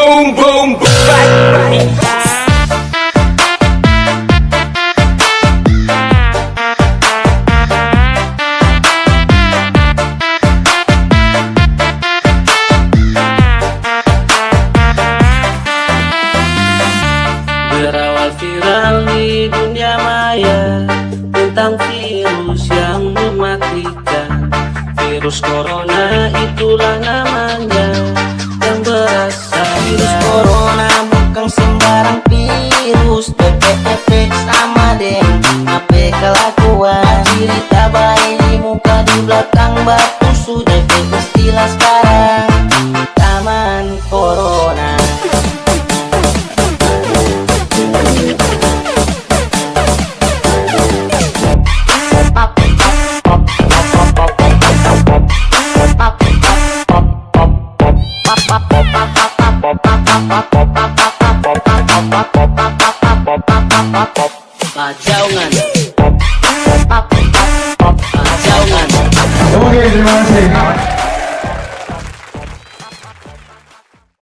boom boom boom. Berawal viral di dunia maya tentang virus yang mematikan. Virus corona itulah namanya, yang berasal virus corona bukan sembarang virus. TPP sama dengan apa kelakuan. Cerita baik di muka, di belakang batu. Sudah istilah sekarang taman corona. Pajauan. Oke, terima kasih.